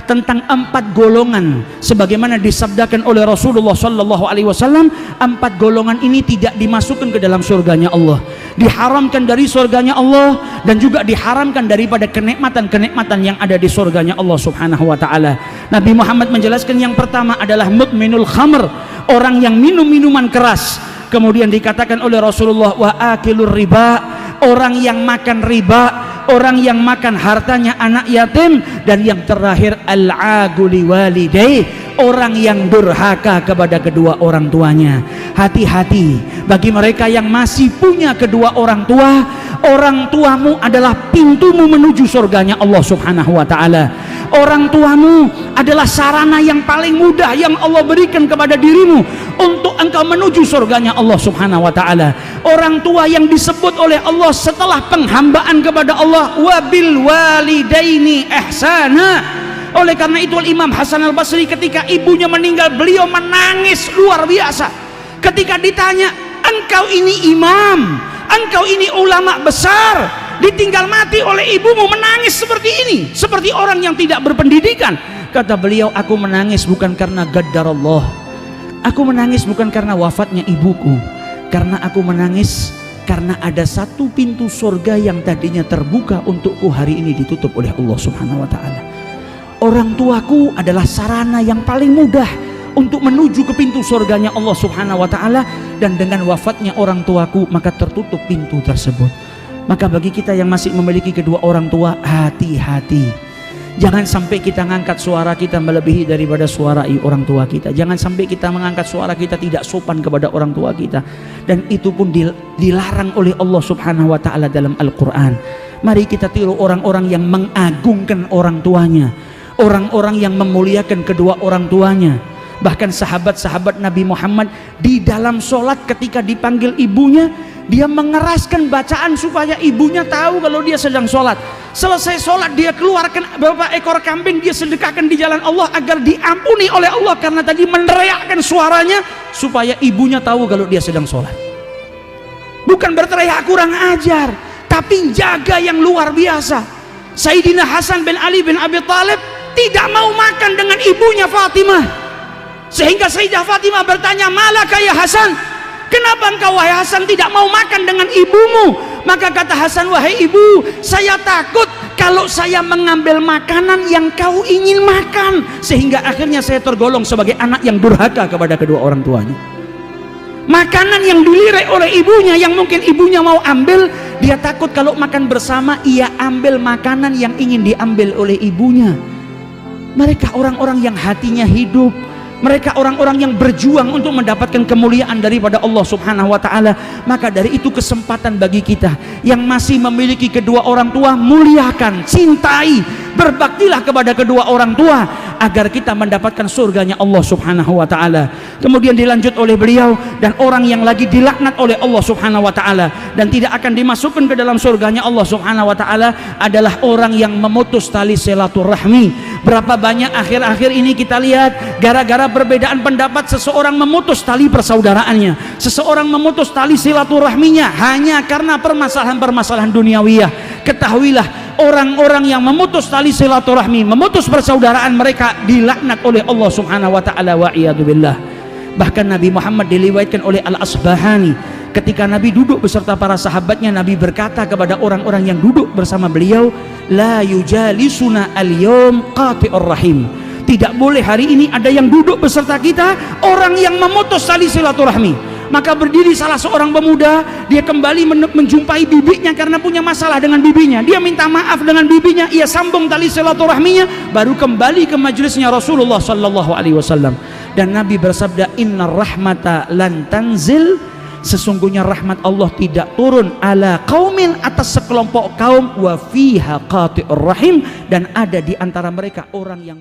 tentang 4 golongan sebagaimana disabdakan oleh Rasulullah sallallahu alaihi wasallam. 4 golongan ini tidak dimasukkan ke dalam surganya Allah, diharamkan dari surganya Allah, dan juga diharamkan daripada kenikmatan-kenikmatan yang ada di surganya Allah subhanahu wa ta'ala. Nabi Muhammad menjelaskan yang pertama adalah mudminul khamr, orang yang minum minuman keras. Kemudian dikatakan oleh Rasulullah wa akilur riba, orang yang makan riba, orang yang makan hartanya anak yatim. Dan yang terakhir al-aguli walidai, orang yang durhaka kepada kedua orang tuanya. Hati-hati bagi mereka yang masih punya kedua orang tua. Orang tuamu adalah pintumu menuju surganya Allah subhanahu wa ta'ala. Orang tuamu adalah sarana yang paling mudah yang Allah berikan kepada dirimu untuk engkau menuju surganya Allah subhanahu wa ta'ala. Orang tua yang disebut oleh Allah setelah penghambaan kepada Allah, wabil walidaini ihsana. Oleh karena itu Imam Hasan al-Basri ketika ibunya meninggal, beliau menangis luar biasa ketika ditanya, engkau ini imam, engkau ini ulama besar, ditinggal mati oleh ibumu menangis seperti ini, seperti orang yang tidak berpendidikan. Kata beliau, aku menangis bukan karena gaddarallah, aku menangis bukan karena wafatnya ibuku, karena aku menangis karena ada satu pintu surga yang tadinya terbuka untukku hari ini ditutup oleh Allah subhanahu wa ta'ala. Orang tuaku adalah sarana yang paling mudah untuk menuju ke pintu surganya Allah subhanahu wa ta'ala, dan dengan wafatnya orang tuaku maka tertutup pintu tersebut. Maka bagi kita yang masih memiliki kedua orang tua, hati-hati, jangan sampai kita mengangkat suara kita melebihi daripada suara orang tua kita. Jangan sampai kita mengangkat suara kita tidak sopan kepada orang tua kita, dan itu pun dilarang oleh Allah subhanahu wa ta'ala dalam Al-Quran. Mari kita tiru orang-orang yang mengagungkan orang tuanya, orang-orang yang memuliakan kedua orang tuanya. Bahkan sahabat-sahabat Nabi Muhammad di dalam sholat ketika dipanggil ibunya, dia mengeraskan bacaan supaya ibunya tahu kalau dia sedang sholat. Selesai sholat dia keluarkan beberapa ekor kambing, dia sedekahkan di jalan Allah agar diampuni oleh Allah, karena tadi meneriakkan suaranya supaya ibunya tahu kalau dia sedang sholat. Bukan berteriak kurang ajar, tapi jaga yang luar biasa. Sayyidina Hasan bin Ali bin Abi Thalib tidak mau makan dengan ibunya Fatimah, sehingga Sayyidah Fatimah bertanya, malaka ya Hasan, kenapa engkau wahai Hasan tidak mau makan dengan ibumu? Maka kata Hasan, wahai ibu, saya takut kalau saya mengambil makanan yang kau ingin makan, sehingga akhirnya saya tergolong sebagai anak yang durhaka kepada kedua orang tuanya. Makanan yang dilirik oleh ibunya yang mungkin ibunya mau ambil, dia takut kalau makan bersama ia ambil makanan yang ingin diambil oleh ibunya. Mereka orang-orang yang hatinya hidup, mereka orang-orang yang berjuang untuk mendapatkan kemuliaan daripada Allah subhanahu wa ta'ala. Maka dari itu kesempatan bagi kita yang masih memiliki kedua orang tua, muliakan, cintai, berbaktilah kepada kedua orang tua agar kita mendapatkan surganya Allah subhanahu wa ta'ala. Kemudian dilanjut oleh beliau, dan orang yang lagi dilaknat oleh Allah subhanahu wa ta'ala dan tidak akan dimasukkan ke dalam surganya Allah subhanahu wa ta'ala adalah orang yang memutus tali silaturahmi. Berapa banyak akhir-akhir ini kita lihat gara-gara perbedaan pendapat seseorang memutus tali persaudaraannya, seseorang memutus tali silaturahminya hanya karena permasalahan-permasalahan duniawiyah. Ketahuilah, orang-orang yang memutus tali silaturahmi, memutus persaudaraan, mereka dilaknat oleh Allah subhanahu wa ta'ala, wa iyadzubillah. Bahkan Nabi Muhammad diriwayatkan oleh Al-Asbahani, ketika Nabi duduk beserta para sahabatnya, Nabi berkata kepada orang-orang yang duduk bersama beliau, la yujalisuna al-yawm qati'ur rahim. Tidak boleh hari ini ada yang duduk beserta kita orang yang memutus tali silaturahmi. Maka berdiri salah seorang pemuda, dia kembali menjumpai bibinya karena punya masalah dengan bibinya. Dia minta maaf dengan bibinya, ia sambung tali silaturahminya, baru kembali ke majelisnya Rasulullah sallallahu alaihi wasallam. Dan Nabi bersabda, innar rahmata lan tanzil, sesungguhnya rahmat Allah tidak turun ala qaumin, atas sekelompok kaum, wa fiha qati'ur rahim, dan ada di antara mereka orang yang